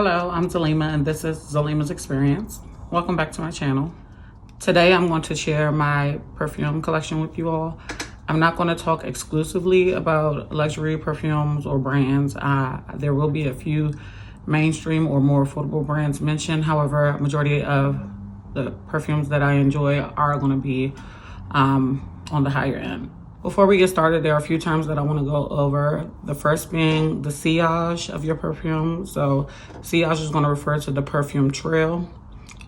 Hello, I'm Zalima and this is Zalima's Experience. Welcome back to my channel. Today I'm going to share my perfume collection with you all. I'm not going to talk exclusively about luxury perfumes or brands. There will be a few mainstream or more affordable brands mentioned. However, majority of the perfumes that I enjoy are going to be on the higher end. Before we get started, there are a few terms that I want to go over. The first being the sillage of your perfume. So sillage is going to refer to the perfume trail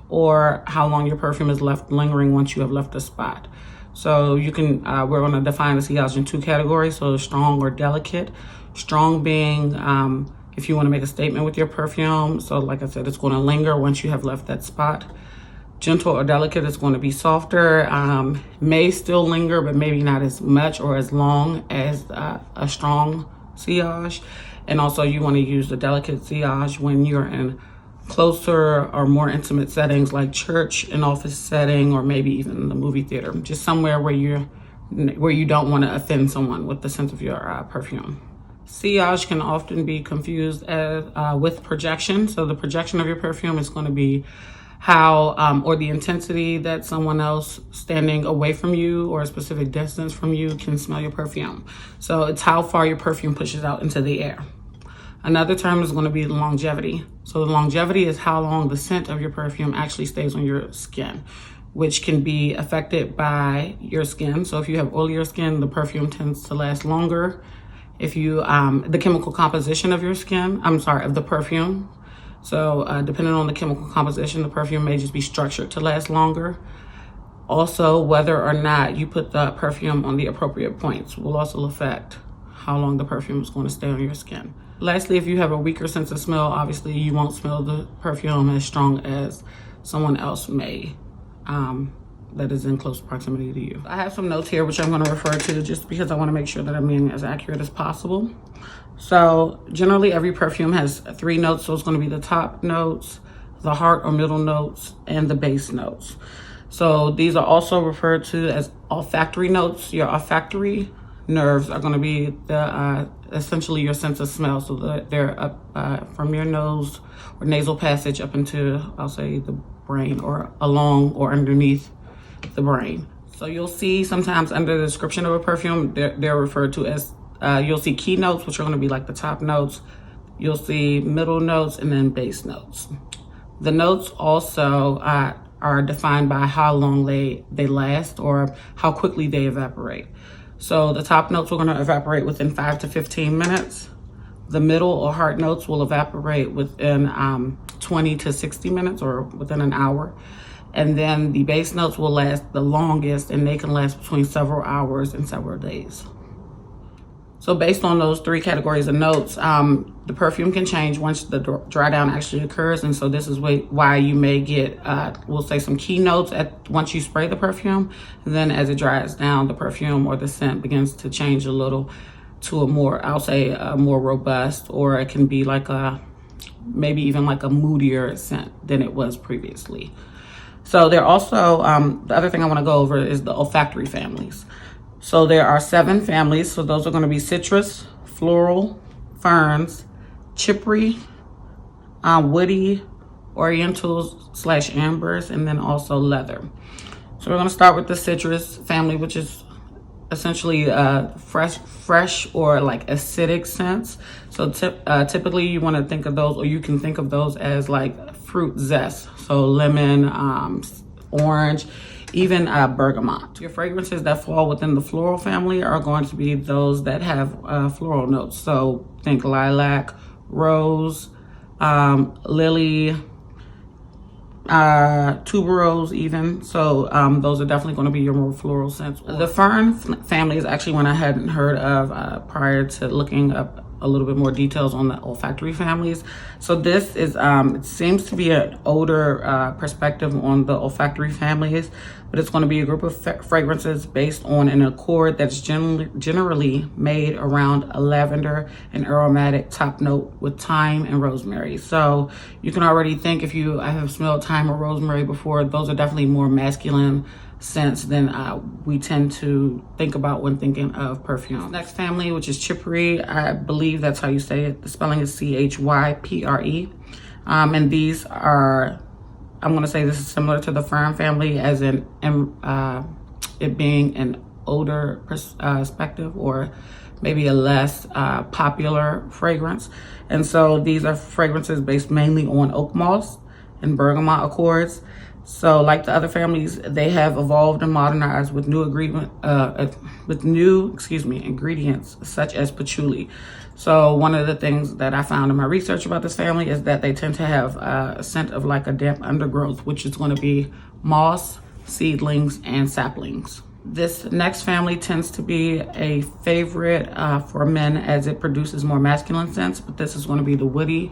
or how long your perfume is left lingering once you have left a spot. So you can, we're going to define the sillage in two categories. So strong or delicate. Strong being if you want to make a statement with your perfume. So like I said, it's going to linger once you have left that spot. Gentle or delicate is going to be softer, may still linger, but maybe not as much or as long as a strong sillage. And also you want to use the delicate sillage when you're in closer or more intimate settings like church, an office setting, or maybe even the movie theater, just somewhere where you don't want to offend someone with the scent of your perfume. Sillage can often be confused with projection. So the projection of your perfume is going to be how or the intensity that someone else standing away from you or a specific distance from you can smell your perfume. So it's how far your perfume pushes out into the air. Another term is going to be longevity. So the longevity is how long the scent of your perfume actually stays on your skin, which can be affected by your skin. So if you have oilier skin, the perfume tends to last longer. If you, the chemical composition of your skin, of the perfume. So depending on the chemical composition, the perfume may just be structured to last longer. Also, whether or not you put the perfume on the appropriate points will also affect how long the perfume is going to stay on your skin. Lastly, if you have a weaker sense of smell, obviously you won't smell the perfume as strong as someone else may that is in close proximity to you. I have some notes here which I'm going to refer to just because I want to make sure that I'm being as accurate as possible. So generally every perfume has 3 notes. So it's going to be the top notes, the heart or middle notes, and the base notes. So these are also referred to as olfactory notes. Your olfactory nerves are going to be the essentially your sense of smell. So they're up from your nose or nasal passage up into, I'll say, the brain, or along or underneath the brain. So you'll see sometimes under the description of a perfume, they're referred to as you'll see key notes, which are going to be like the top notes. You'll see middle notes and then base notes. The notes also are defined by how long they last or how quickly they evaporate. So the top notes are going to evaporate within 5 to 15 minutes. The middle or heart notes will evaporate within 20 to 60 minutes or within an hour. And then the base notes will last the longest, and they can last between several hours and several days. So based on those 3 categories of notes, the perfume can change once the dry down actually occurs. And so this is why you may get, we'll say, some key notes once you spray the perfume. And then as it dries down, the perfume or the scent begins to change a little to a more, I'll say, a more robust, or it can be like maybe even like a moodier scent than it was previously. So there also, the other thing I want to go over is the olfactory families. So there are 7 families. So those are going to be citrus, floral, ferns, chippery, woody, orientals / ambers, and then also leather. So we're going to start with the citrus family, which is essentially fresh or like acidic scents. So typically you want to think of those, or you can think of those as like fruit zest. So lemon, orange, even bergamot. Your fragrances that fall within the floral family are going to be those that have floral notes. So think lilac, rose, lily, tuberose even. So those are definitely going to be your more floral scents. The fern family is actually one I hadn't heard of prior to looking up a little bit more details on the olfactory families. So this is, it seems to be an older perspective on the olfactory families, but it's going to be a group of fragrances based on an accord that's generally made around a lavender and aromatic top note with thyme and rosemary. So you can already think, if you have smelled thyme or rosemary before, those are definitely more masculine scents than we tend to think about when thinking of perfume. Next family, which is chippery, I believe that's how you say it. The spelling is CHYPRE. And these are, I'm going to say this is similar to the Fern family, as in it being an older perspective, or maybe a less popular fragrance. And so these are fragrances based mainly on oak moss and bergamot accords. So like the other families, they have evolved and modernized with new ingredients such as patchouli. So one of the things that I found in my research about this family is that they tend to have a scent of like a damp undergrowth, which is going to be moss, seedlings, and saplings. This next family tends to be a favorite for men, as it produces more masculine scents, but this is going to be the woody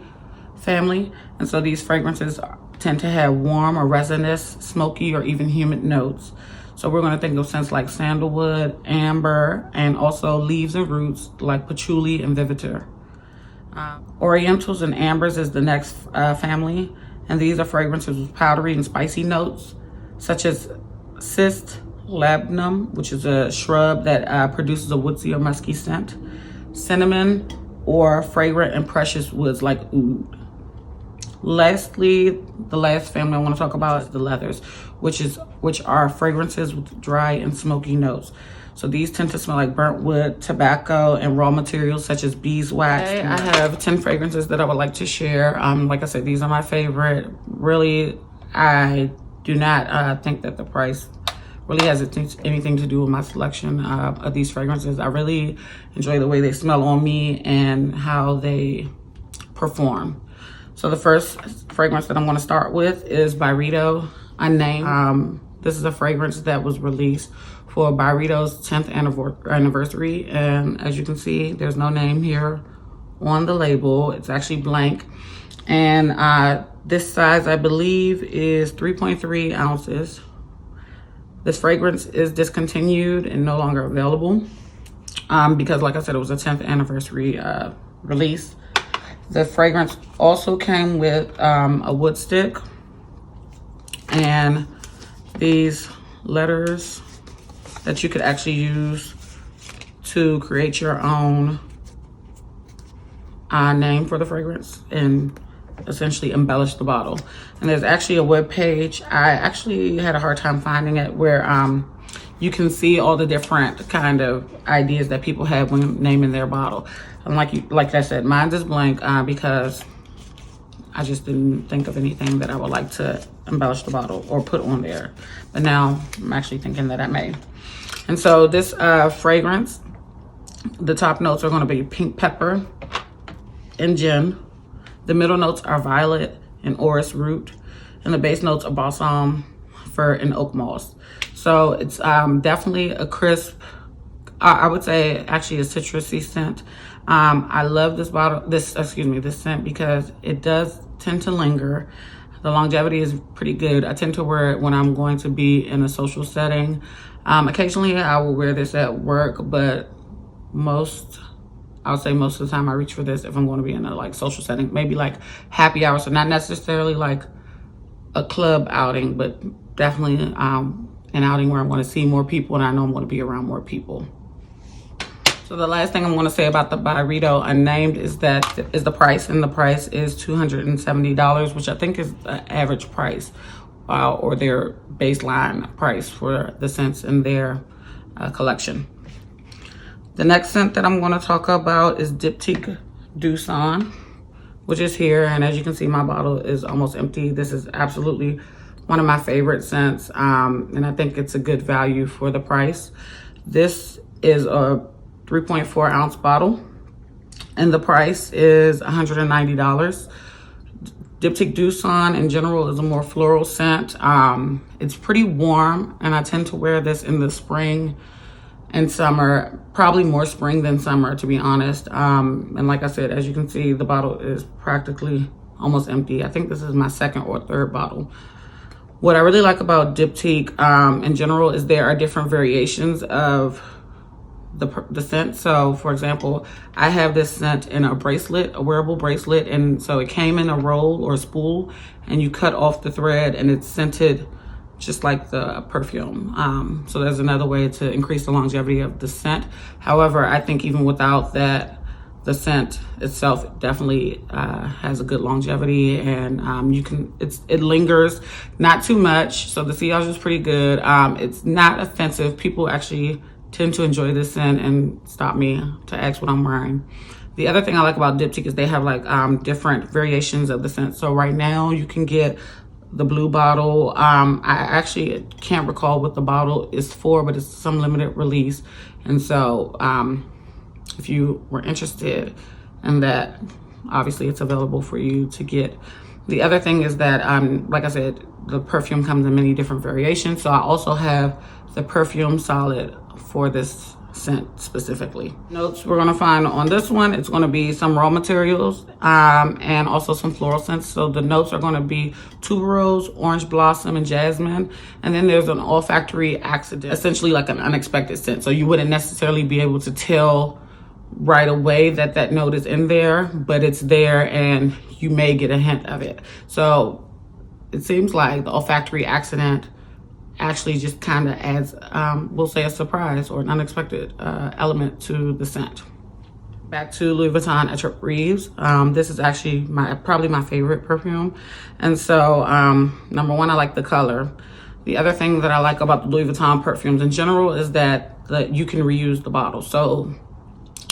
family. And so these fragrances tend to have warm or resinous, smoky, or even humid notes. So we're going to think of scents like sandalwood, amber, and also leaves and roots like patchouli and vetiver. Orientals and ambers is the next family, and these are fragrances with powdery and spicy notes such as cyst labdanum, which is a shrub that produces a woodsy or musky scent, cinnamon, or fragrant and precious woods like oud. Lastly, the last family I want to talk about is the leathers, which are fragrances with dry and smoky notes. So these tend to smell like burnt wood, tobacco, and raw materials such as beeswax. Okay, I have 10 fragrances that I would like to share. Like I said, these are my favorite. Really, I do not think that the price really has anything to do with my selection of these fragrances. I really enjoy the way they smell on me and how they perform. So the first fragrance that I'm going to start with is Byredo, Unnamed. This is a fragrance that was released for Byredo's 10th anniversary. And as you can see, there's no name here on the label. It's actually blank. And this size, I believe, is 3.3 ounces. This fragrance is discontinued and no longer available because, like I said, it was a 10th anniversary release. The fragrance also came with a wood stick and these letters that you could actually use to create your own name for the fragrance and essentially embellish the bottle. And there's actually a web page. I actually had a hard time finding it, where you can see all the different kind of ideas that people have when naming their bottle. And like I said, mine is blank because I just didn't think of anything that I would like to embellish the bottle or put on there. But now I'm actually thinking that I may. And so this fragrance, the top notes are going to be pink pepper and gin. The middle notes are violet and orris root. And the base notes are balsam, fir, and oak moss. So it's definitely a crisp, I would say actually a citrusy scent. I love this scent because it does tend to linger. The longevity is pretty good. I tend to wear it when I'm going to be in a social setting. Occasionally I will wear this at work, but I would say most of the time I reach for this if I'm going to be in a like social setting, maybe like happy hour. So not necessarily like a club outing, but definitely an outing where I'm going to see more people and I know I'm going to be around more people. So the last thing I'm going to say about the Byredo Unnamed is the price, and the price is $270, which I think is the average price or their baseline price for the scents in their collection. The next scent that I'm going to talk about is Diptyque Douceur, which is here. And as you can see, my bottle is almost empty. This is absolutely one of my favorite scents. And I think it's a good value for the price. This is a 3.4 ounce bottle and the price is $190. Diptyque Douceur in general is a more floral scent. It's pretty warm, and I tend to wear this in the spring and summer, probably more spring than summer, to be honest. And like I said, as you can see, the bottle is practically almost empty. I think this is my second or third bottle. What I really like about Diptyque in general is there are different variations of the scent. So for example, I have this scent in a bracelet, a wearable bracelet, and so it came in a roll or a spool, and you cut off the thread and it's scented just like the perfume. So there's another way to increase the longevity of the scent. However, I think even without that the scent itself definitely has a good longevity, and it lingers, not too much, so the sillage is pretty good. It's not offensive. People actually tend to enjoy this scent and stop me to ask what I'm wearing. The other thing I like about Diptyque is they have like different variations of the scent. So right now you can get the blue bottle. I actually can't recall what the bottle is for, but it's some limited release. And so if you were interested in that, obviously it's available for you to get. The other thing is that, like I said, the perfume comes in many different variations. So I also have the perfume solid for this scent specifically. Notes we're gonna find on this one, it's gonna be some raw materials and also some floral scents. So the notes are gonna be tuberose, orange blossom, and jasmine. And then there's an olfactory accident, essentially like an unexpected scent. So you wouldn't necessarily be able to tell right away that that note is in there, but it's there and you may get a hint of it. So it seems like the olfactory accident actually just kind of adds, we'll say, a surprise or an unexpected element to the scent. Back to Louis Vuitton Attrape-rêves. This is actually probably my favorite perfume. And so, number one, I like the color. The other thing that I like about the Louis Vuitton perfumes in general is that you can reuse the bottle. So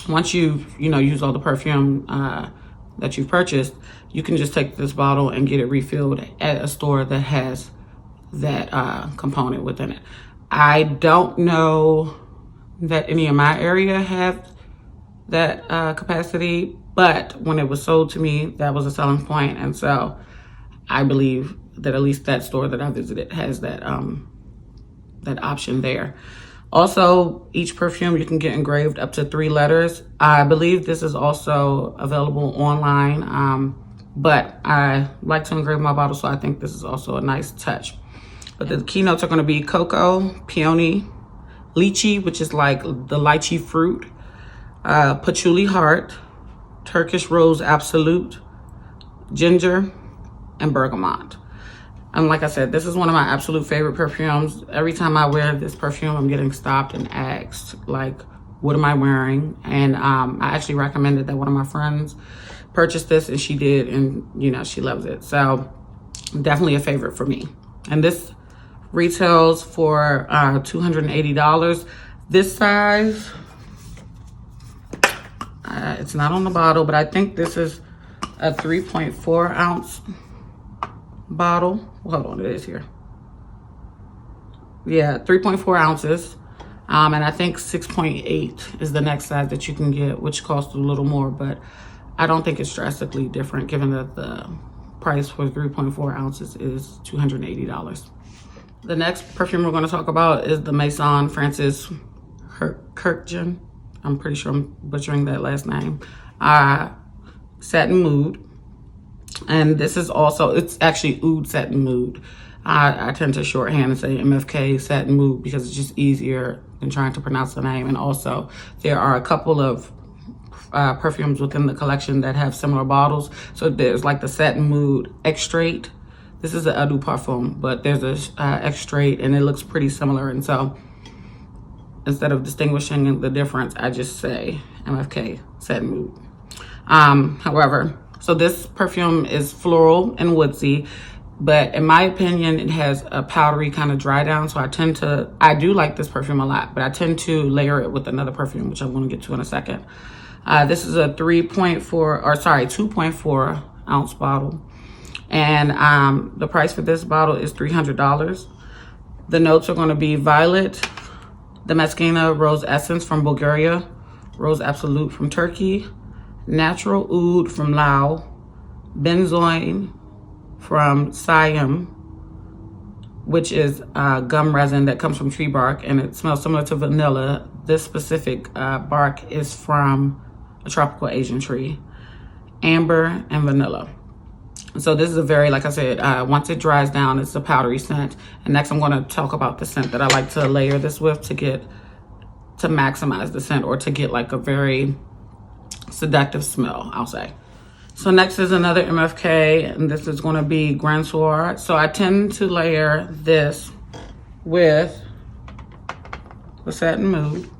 once you've used all the perfume that you've purchased, you can just take this bottle and get it refilled at a store that has that component within it. I don't know that any of my area have that capacity, but when it was sold to me, that was a selling point. And so I believe that at least that store that I visited has that that option there. Also, each perfume you can get engraved up to 3 letters. I believe this is also available online, but I like to engrave my bottle, so I think this is also a nice touch. But the keynotes are going to be cocoa, peony, lychee, which is like the lychee fruit, patchouli heart, Turkish rose absolute, ginger, and bergamot. And like I said, this is one of my absolute favorite perfumes. Every time I wear this perfume, I'm getting stopped and asked, like, what am I wearing? And I actually recommended that one of my friends purchase this, and she did, and she loves it. So definitely a favorite for me. And this retails for $280. This size, it's not on the bottle, but I think this is a 3.4 ounce bottle. Hold on, it is here. Yeah, 3.4 ounces. And I think 6.8 is the next size that you can get, which costs a little more, but I don't think it's drastically different given that the price for 3.4 ounces is $280. The next perfume we're going to talk about is the Maison Francis Kurkdijan. I'm pretty sure I'm butchering that last name. Satin Mood. And this is also, it's actually Oud Satin Mood. I tend to shorthand and say MFK Satin Mood because it's just easier than trying to pronounce the name. And also, there are a couple of perfumes within the collection that have similar bottles. So there's like the Satin Mood Extrait. This is the Eau de Parfum, but there's a Extrait, and it looks pretty similar. And so instead of distinguishing the difference, I just say MFK Satin Mood. However, so this perfume is floral and woodsy, but in my opinion, it has a powdery kind of dry down. So I do like this perfume a lot, but I tend to layer it with another perfume, which I'm going to get to in a second. This is a 2.4 ounce bottle. And the price for this bottle is $300. The notes are going to be violet, Damascena Rose Essence from Bulgaria, Rose Absolute from Turkey, Natural Oud from Laos, Benzoin from Siam, which is gum resin that comes from tree bark, and it smells similar to vanilla. This specific bark is from a tropical Asian tree, amber, and vanilla. So this is a very, like I said, once it dries down, it's a powdery scent. And next I'm going to talk about the scent that I like to layer this with to maximize the scent, or to get like a very seductive smell, I'll say. So next is another MFK, and this is going to be Grand Soir. So I tend to layer this with the Satin Mood.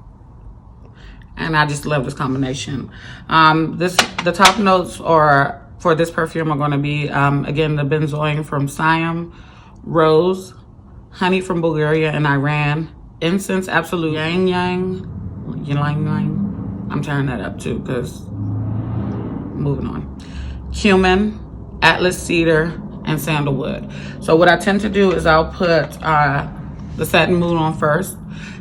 and I just love this combination. The top notes are for this perfume are going to be again the benzoin from Siam, rose, honey from Bulgaria and Iran, incense absolute yang yang. I'm turning that up too because moving on. Cumin, Atlas cedar, and sandalwood. So what I tend to do is I'll put the Satin Mood on first,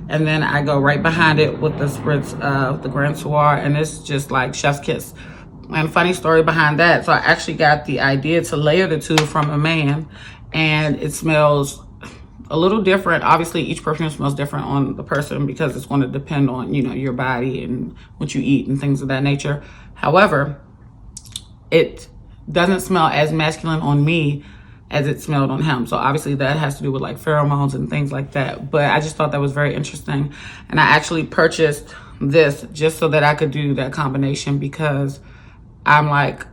and then I go right behind it with the spritz of the Grand Soir, and it's just like chef's kiss. And funny story behind that, so I actually got the idea to layer the two from a man, and it smells a little different. Obviously each perfume smells different on the person because it's going to depend on, you know, your body and what you eat and things of that nature. However, it doesn't smell as masculine on me as it smelled on him. So obviously that has to do with like pheromones and things like that. But I just thought that was very interesting. And I actually purchased this just so that I could do that combination because I'm like,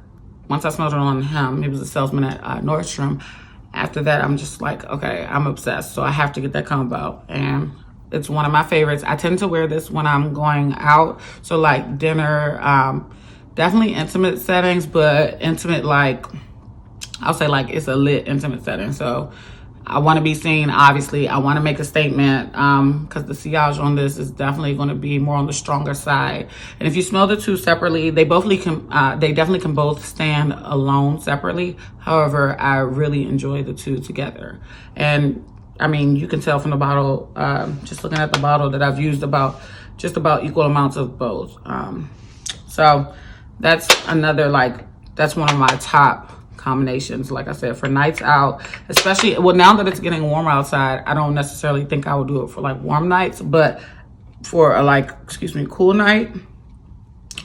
once I smelled it on him, he was a salesman at Nordstrom. After that, I'm just like, okay, I'm obsessed. So I have to get that combo. And it's one of my favorites. I tend to wear this when I'm going out. So like dinner, definitely intimate settings, but intimate, like, I'll say like it's a lit intimate setting. So I want to be seen, obviously. I want to make a statement because the sillage on this is definitely going to be more on the stronger side. And if you smell the two separately, they definitely can both stand alone separately. However, I really enjoy the two together. And I mean, you can tell from the bottle, just looking at the bottle, that I've used just about equal amounts of both. So that's another, like, that's one of my top combinations, like I said, for nights out, especially, well, now that it's getting warmer outside, I don't necessarily think I would do it for like warm nights, but for a, like, cool night,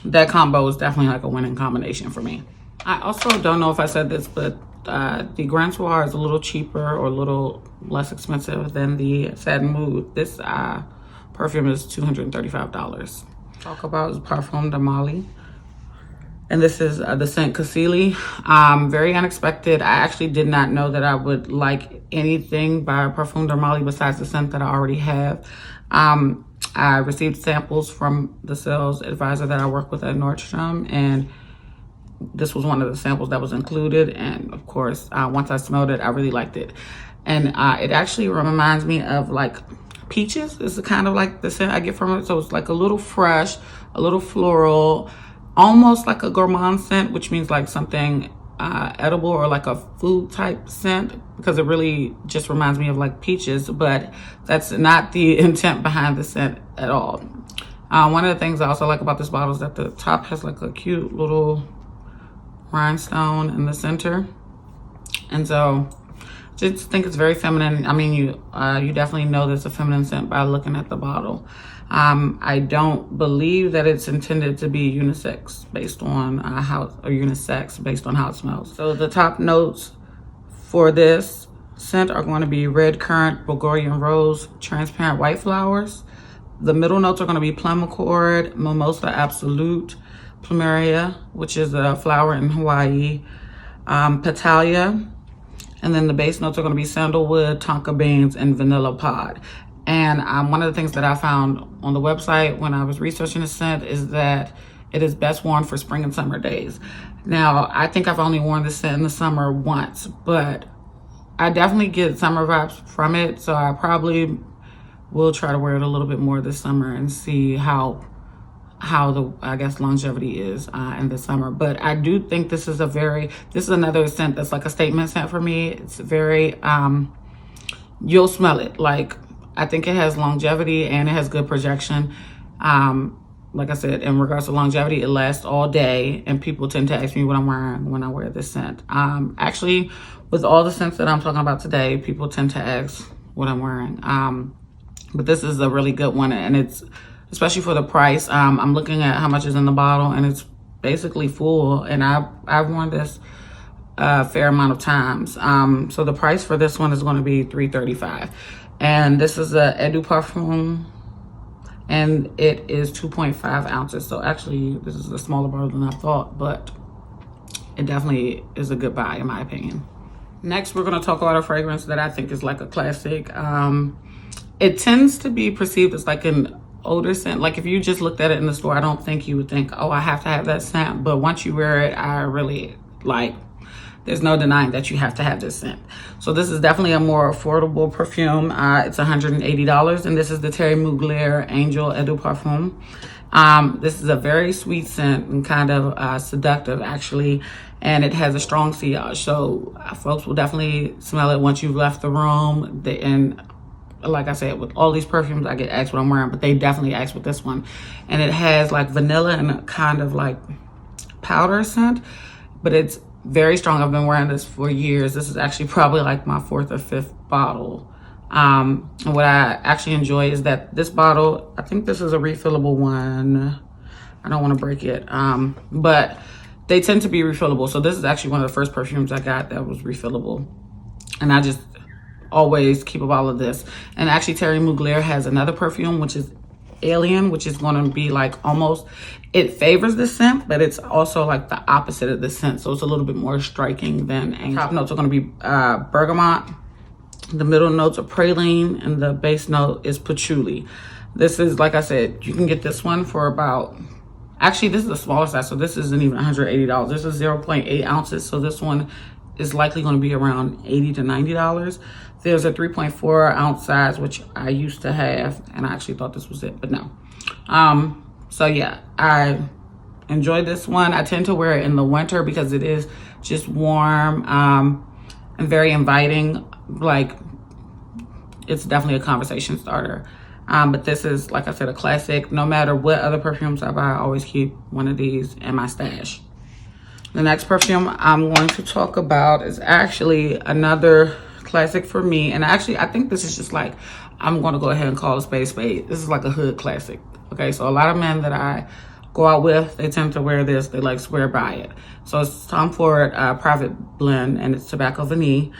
that combo is definitely like a winning combination for me. I also don't know if I said this, but the Grand Soir is a little cheaper or a little less expensive than the Satin Mood. This perfume is $235. Talk about is Parfum de Mali. And this is the scent Cassili. Very unexpected. I actually did not know that I would like anything by Parfum de Mali besides the scent that I already have. I received samples from the sales advisor that I work with at Nordstrom, and this was one of the samples that was included. And of course, once I smelled it, I really liked it. And it actually reminds me of like peaches. It's kind of like the scent I get from it. So it's like a little fresh, a little floral, almost like a gourmand scent, which means like something edible or like a food type scent, because it really just reminds me of like peaches, but that's not the intent behind the scent at all. One of the things I also like about this bottle is that the top has like a cute little rhinestone in the center, and so just think it's very feminine. I mean, you definitely know there's a feminine scent by looking at the bottle. I don't believe that it's intended to be unisex based on unisex based on how it smells. So the top notes for this scent are going to be red currant, Bulgarian rose, transparent white flowers. The middle notes are going to be plum accord, mimosa absolute, plumeria, which is a flower in Hawaii, Petalia, and then the base notes are going to be sandalwood, tonka beans, and vanilla pod. And one of the things that I found on the website when I was researching the scent is that it is best worn for spring and summer days. Now, I think I've only worn this scent in the summer once, but I definitely get summer vibes from it. So I probably will try to wear it a little bit more this summer and see how the, I guess, longevity is in the summer. But I do think this is another scent that's like a statement scent for me. It's very, you'll smell it. Like, I think it has longevity and it has good projection. Like I said, in regards to longevity, it lasts all day, and people tend to ask me what I'm wearing when I wear this scent. Actually, with all the scents that I'm talking about today, people tend to ask what I'm wearing. But this is a really good one, and it's, especially for the price. I'm looking at how much is in the bottle, and it's basically full, and I've worn this a fair amount of times. So the price for this one is going to be $335. And this is a Eau Parfum, and it is 2.5 ounces. So actually, this is a smaller bottle than I thought, but it definitely is a good buy in my opinion. Next, we're going to talk about a fragrance that I think is like a classic. It tends to be perceived as like an older scent. Like if you just looked at it in the store, I don't think you would think, oh, I have to have that scent. But once you wear it, I really like, there's no denying that you have to have this scent. So this is definitely a more affordable perfume. It's $180, and this is the Thierry Muggler Angel Eau de Parfum. This is a very sweet scent and kind of seductive actually, and it has a strong sillage. So folks will definitely smell it once you've left the room. And like I said, with all these perfumes, I get asked what I'm wearing, but they definitely ask with this one. And it has like vanilla and a kind of like powder scent, but it's very strong. I've been wearing this for years. This is actually probably like my 4th or 5th bottle. And what I actually enjoy is that this bottle, I think this is a refillable one. I don't want to break it, but they tend to be refillable. So this is actually one of the first perfumes I got that was refillable. And I just always keep a bottle of this. And actually Thierry Mugler has another perfume, which is Alien, which is going to be like almost, it favors the scent, but it's also like the opposite of the scent. So it's a little bit more striking than Angel. Top notes are going to be bergamot. The middle notes are praline, and the base note is patchouli. This is, like I said, you can get this one for about, actually this is the smaller size, so this isn't even $180. This is 0.8 ounces, so this one is likely going to be around $80 to $90. There's a 3.4 ounce size, which I used to have, and I actually thought this was it, but no. So yeah, I enjoyed this one. I tend to wear it in the winter because it is just warm and very inviting. Like, it's definitely a conversation starter. But this is, like I said, a classic. No matter what other perfumes I buy, I always keep one of these in my stash. The next perfume I'm going to talk about is actually another classic for me. And actually, I think this is just like, I'm going to go ahead and call a spade spade. This is like a hood classic. Okay, so a lot of men that I go out with, they tend to wear this. They like swear by it. So it's Tom Ford Private Blend, and it's Tabacco Vanille.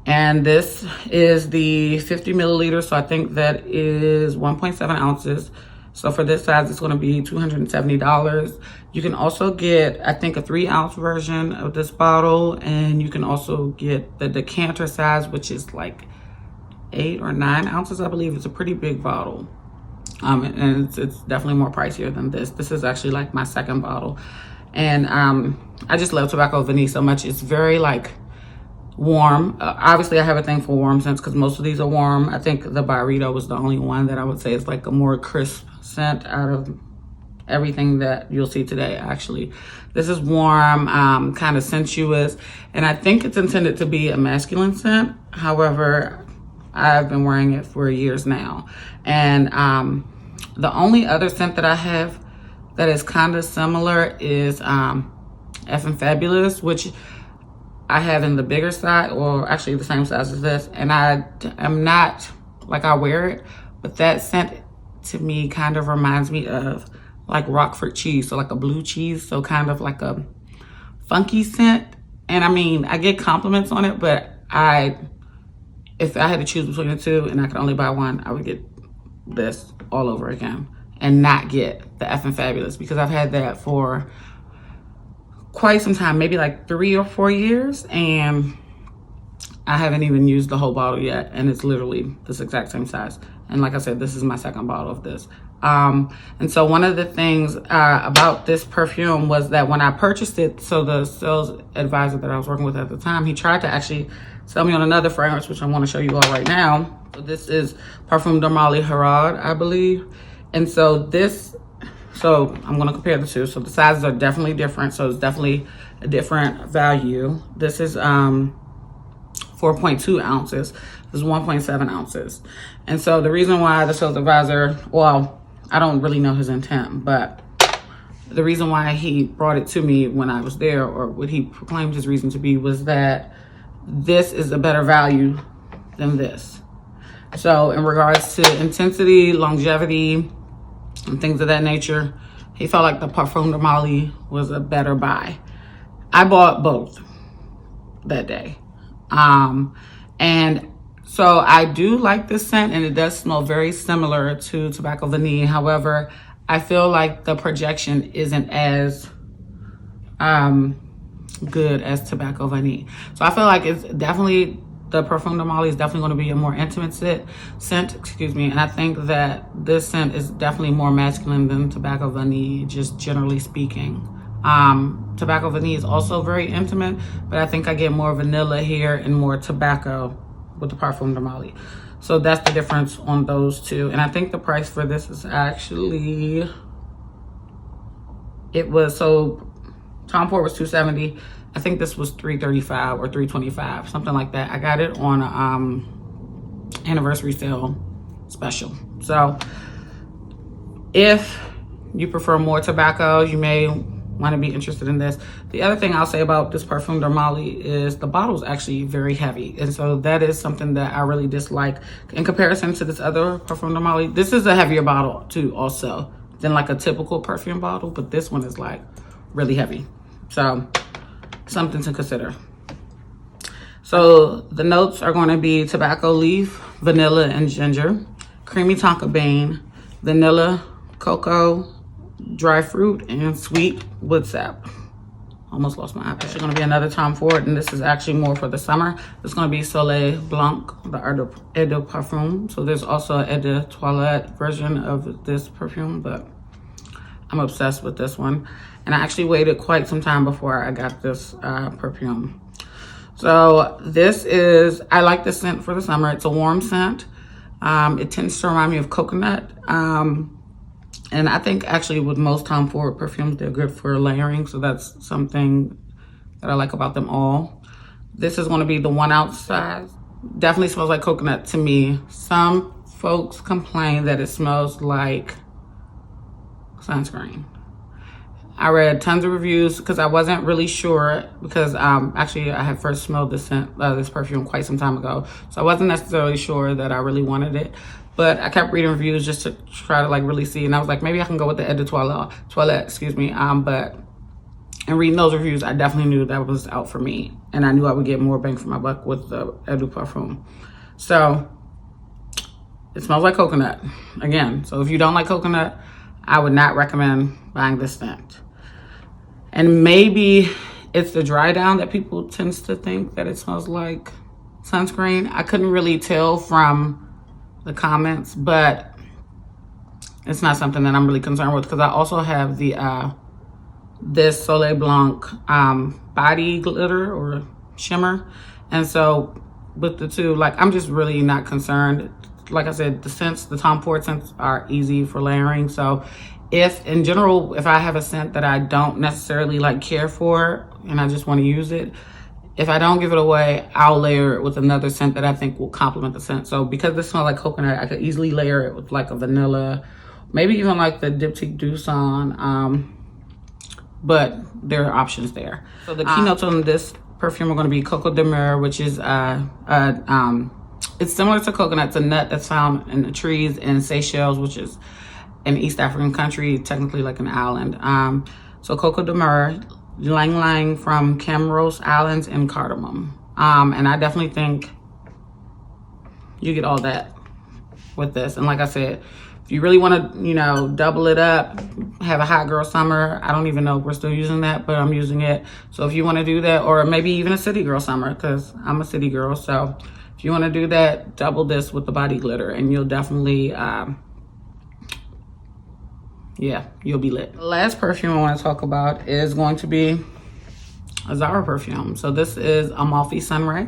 And this is the 50 milliliters. So I think that is 1.7 ounces. So for this size, it's going to be $270. You can also get, I think, a 3 ounce version of this bottle. And you can also get the decanter size, which is like 8 or 9 ounces, I believe. It's a pretty big bottle. And it's definitely more pricier than this. This is actually like my second bottle. And I just love Tabacco Vanille so much. It's very like warm. Obviously, I have a thing for warm scents because most of these are warm. I think the Byredo was the only one that I would say is like a more crisp scent out of everything that you'll see today, actually. This is warm, kind of sensuous, and I think it's intended to be a masculine scent. However, I've been wearing it for years now. And the only other scent that I have that is kind of similar is Effin' Fabulous, which I have in the bigger size, or actually the same size as this. And I am not, like, I wear it, but that scent to me kind of reminds me of like Roquefort cheese, so like a blue cheese, so kind of like a funky scent. And I mean, I get compliments on it, but if I had to choose between the two and I could only buy one, I would get this all over again and not get the Effin' Fabulous, because I've had that for quite some time, maybe like 3 or 4 years, and I haven't even used the whole bottle yet, and it's literally this exact same size. And like I said, this is my second bottle of this. And so one of the things about this perfume was that when I purchased it, so the sales advisor that I was working with at the time, he tried to actually sell me on another fragrance, which I want to show you all right now. So this is Parfum d'Armali Harad, I believe. And so this, so I'm going to compare the two. So the sizes are definitely different. So it's definitely a different value. This is 4.2 ounces. This is 1.7 ounces. And so the reason why the sales advisor, well, I don't really know his intent, but the reason why he brought it to me when I was there, or what he proclaimed his reason to be, was that this is a better value than this. So in regards to intensity, longevity, and things of that nature, he felt like the Parfum d'Armali was a better buy. I bought both that day. And so I do like this scent, and it does smell very similar to Tabacco Vanille. However, I feel like the projection isn't as good as Tabacco Vanille. So I feel like it's definitely The Parfum de Molly is definitely going to be a more intimate scent, excuse me. And I think that this scent is definitely more masculine than Tabacco Vanille, just generally speaking. Tabacco Vanille is also very intimate, but I think I get more vanilla here and more tobacco with the Parfum de Molly. So that's the difference on those two. And I think the price for this is actually, Tom Ford was $270. I think this was $335 or $325, something like that. I got it on a anniversary sale special. So if you prefer more tobacco, you may want to be interested in this. The other thing I'll say about this Parfum de Molly is the bottle is actually very heavy. And so that is something that I really dislike. In comparison to this other Parfum de Molly, this is a heavier bottle too also than like a typical perfume bottle, but this one is like really heavy. So something to consider. So the notes are going to be tobacco leaf, vanilla and ginger, creamy tonka bean, vanilla, cocoa, dry fruit, and sweet wood sap. Almost lost my iPad. It's going to be another Tom Ford, and this is actually more for the summer. It's going to be Soleil, Blanc, the Eau de Parfum. So there's also an Eau de Toilette version of this perfume, but I'm obsessed with this one. And I actually waited quite some time before I got this perfume. So this is, I like this scent for the summer. It's a warm scent. It tends to remind me of coconut. And I think actually with most Tom Ford perfumes, they're good for layering. So that's something that I like about them all. This is going to be the 1 ounce size. Definitely smells like coconut to me. Some folks complain that it smells like sunscreen. I read tons of reviews because I wasn't really sure, because actually I had first smelled this scent, this perfume quite some time ago. So I wasn't necessarily sure that I really wanted it. But I kept reading reviews just to try to like really see. And I was like, maybe I can go with the Eau de Toilette, excuse me. But in reading those reviews, I definitely knew that was out for me. And I knew I would get more bang for my buck with the Eau de Parfum. So it smells like coconut again. So if you don't like coconut, I would not recommend buying this scent. And maybe it's the dry down that people tends to think that it smells like sunscreen. I couldn't really tell from the comments, but it's not something that I'm really concerned with, because I also have the this Soleil Blanc body glitter or shimmer, and so with the two, like, I'm just really not concerned. Like I said, the scents, the Tom Ford scents are easy for layering. So if in general, if I have a scent that I don't necessarily like care for and I just want to use it, if I don't give it away, I'll layer it with another scent that I think will complement the scent. So because this smells like coconut, I could easily layer it with like a vanilla, maybe even like the Diptyque Doucin, but there are options there. So the keynotes on this perfume are going to be Coco de Mer, which is it's similar to coconut. It's a nut that's found in the trees in Seychelles, which is an East African country, technically like an island. So Coco de Mer, Lang Lang from Camrose Islands, and cardamom. And I definitely think you get all that with this. And like I said, if you really want to, you know, double it up, have a hot girl summer. I don't even know if we're still using that, but I'm using it. So if you want to do that, or maybe even a city girl summer, because I'm a city girl. So if you want to do that, double this with the body glitter, and you'll definitely, yeah, you'll be lit. The last perfume I want to talk about is going to be a Zara perfume. So this is Amalfi Sunray.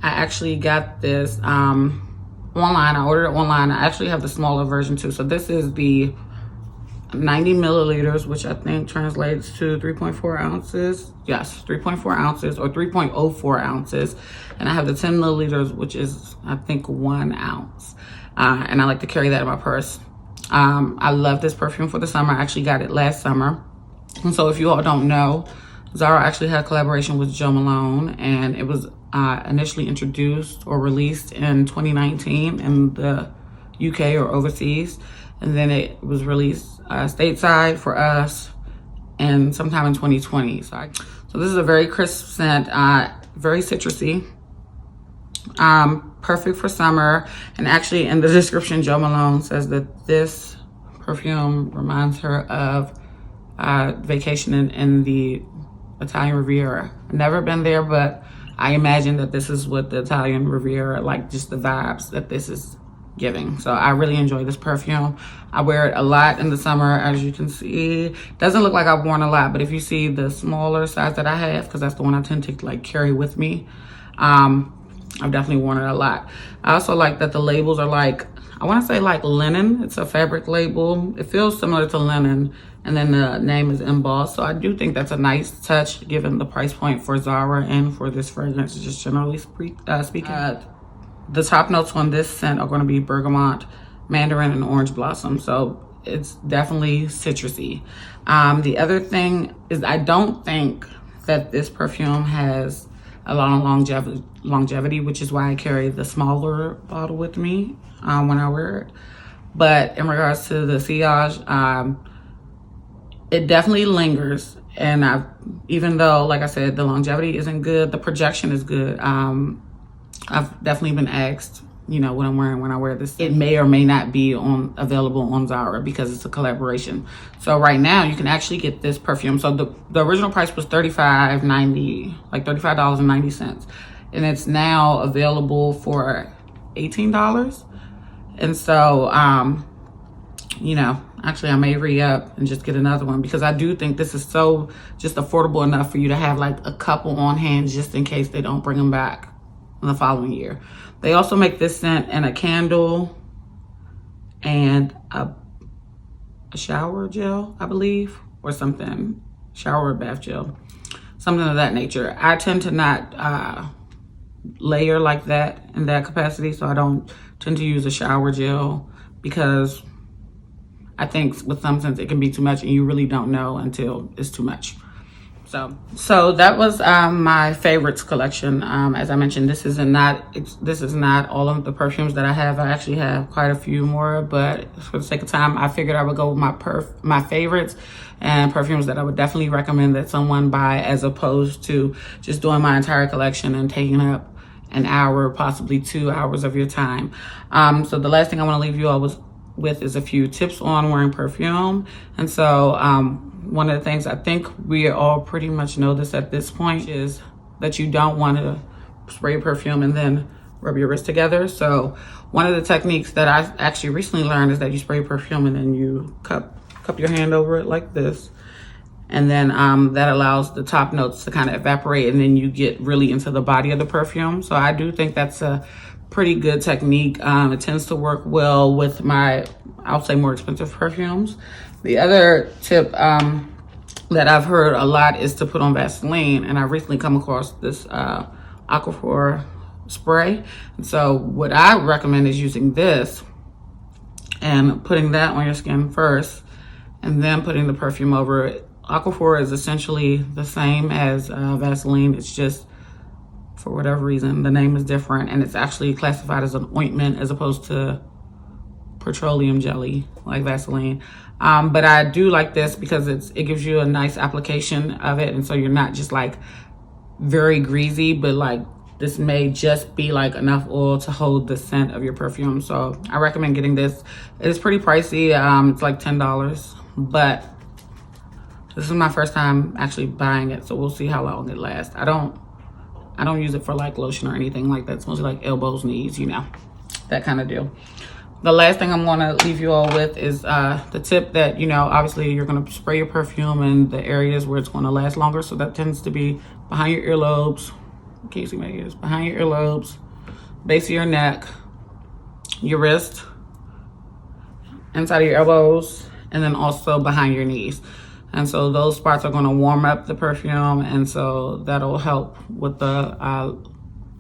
I actually got this online. I ordered it online. I actually have the smaller version too. So this is the 90 milliliters, which I think translates to 3.4 ounces. Yes, 3.4 ounces or 3.04 ounces. And I have the 10 milliliters, which is, I think, 1 ounce. And I like to carry that in my purse. I love this perfume for the summer. I actually got it last summer. And so if you all don't know, Zara actually had a collaboration with Jo Malone, and it was initially introduced or released in 2019 in the UK or overseas. And then it was released stateside for us and sometime in 2020. So this is a very crisp scent, very citrusy, perfect for summer. And actually in the description, Jo Malone says that this perfume reminds her of vacation in the Italian Riviera. I've never been there, but I imagine that this is what the Italian Riviera, like just the vibes that this is giving. So I really enjoy this perfume. I wear it a lot in the summer, as you can see. Doesn't look like I've worn a lot, but if you see the smaller size that I have, because that's the one I tend to like carry with me, I've definitely worn it a lot. I also like that the labels are like, I want to say like linen. It's a fabric label. It feels similar to linen, and then the name is embossed. So I do think that's a nice touch given the price point for Zara and for this fragrance, just generally speaking. The top notes on this scent are going to be bergamot, mandarin, and orange blossom. So it's definitely citrusy. The other thing is I don't think that this perfume has a lot of longevity, which is why I carry the smaller bottle with me when I wear it. But in regards to the sillage, it definitely lingers. And even though, like I said, the longevity isn't good, the projection is good. I've definitely been asked, you know, what I'm wearing when I wear this. It may or may not be available on Zara because it's a collaboration. So right now you can actually get this perfume. So the original price was $35.90, like $35.90. And it's now available for $18. And so, you know, actually I may re-up and just get another one because I do think this is so just affordable enough for you to have like a couple on hand just in case they don't bring them back in the following year. They also make this scent in a candle and a shower gel, I believe, or something, shower or bath gel, something of that nature. I tend to not layer like that in that capacity, so I don't tend to use a shower gel because I think with some scents it can be too much and you really don't know until it's too much. So that was my favorites collection. As I mentioned, this is not all of the perfumes that I have. I actually have quite a few more, but for the sake of time, I figured I would go with my favorites and perfumes that I would definitely recommend that someone buy, as opposed to just doing my entire collection and taking up an hour, possibly 2 hours of your time. So the last thing I want to leave you all with is a few tips on wearing perfume. And so one of the things I think we all pretty much know this at this point is that you don't want to spray perfume and then rub your wrist together. So one of the techniques that I actually recently learned is that you spray perfume and then you cup your hand over it like this. And then that allows the top notes to kind of evaporate, and then you get really into the body of the perfume. So I do think that's a pretty good technique. It tends to work well with my, I'll say, more expensive perfumes. The other tip that I've heard a lot is to put on Vaseline, and I recently come across this Aquaphor spray. And so what I recommend is using this and putting that on your skin first, and then putting the perfume over it. Aquaphor is essentially the same as Vaseline. It's just, for whatever reason, the name is different, and it's actually classified as an ointment as opposed to petroleum jelly like Vaseline. But I do like this because it gives you a nice application of it, and so you're not just like very greasy, but like this may just be like enough oil to hold the scent of your perfume. So I recommend getting this. It is pretty pricey. It's like $10, but this is my first time actually buying it, so we'll see how long it lasts. I don't use it for like lotion or anything like that. It's mostly like elbows, knees, you know, that kind of deal. The last thing I'm gonna leave you all with is the tip that, you know, obviously you're gonna spray your perfume in the areas where it's gonna last longer. So that tends to be behind your earlobes. Can you see my ears? Behind your earlobes, base of your neck, your wrist, inside of your elbows, and then also behind your knees. And so those spots are going to warm up the perfume, and so that'll help with the,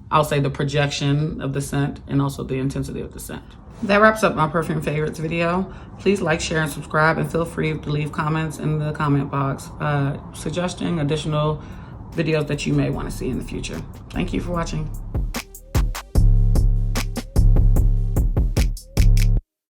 I'll say, the projection of the scent and also the intensity of the scent. That wraps up my perfume favorites video. Please like, share, and subscribe, and feel free to leave comments in the comment box suggesting additional videos that you may want to see in the future. Thank you for watching.